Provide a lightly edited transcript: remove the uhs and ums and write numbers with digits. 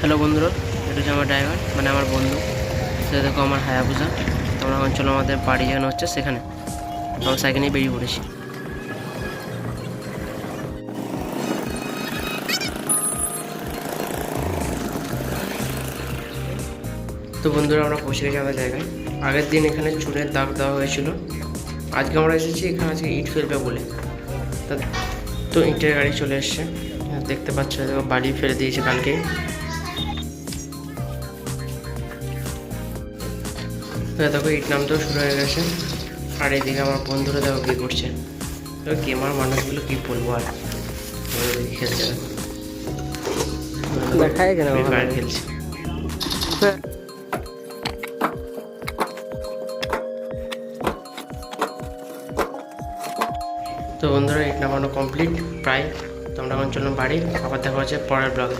Hello বন্ধুরা, এটা হচ্ছে আমার ড্রাইভার, মানে আমার বন্ধু। সে দেখো আমার হায়াবুসা। তোমরা এখন চলো আমাদের বাড়ি যেখানে হচ্ছে সেখানে। আমরা সাইকেল নিয়ে বেরিয়ে পড়েছি। তো বন্ধুরা, আমরা পৌঁছে গেছি আমাদের জায়গায়। আগের দিন এখানে চুনের দাগ দেওয়া হয়েছিল। আজকে আমরা এসেছি এখানে, আজকে ইট ফেলবে বলে। তো ইটের গাড়ি চলে এসছে, দেখতে পাচ্ছ। দেখো বালি ফেলে দিয়েছে কালকেই। দেখো ইট নামতেও শুরু হয়ে গেছে। আর এইদিকে আমার বন্ধুরা দেখো কী করছে। গেমার মানুষগুলো কী বলবো আর, খেলছে দেখায় কেন খেলছে। তো বন্ধুরা, ইট নামানো কমপ্লিট প্রায়। তো আমরা এখন চললাম বাড়ি। আবার দেখা হচ্ছে পরের ব্লগে।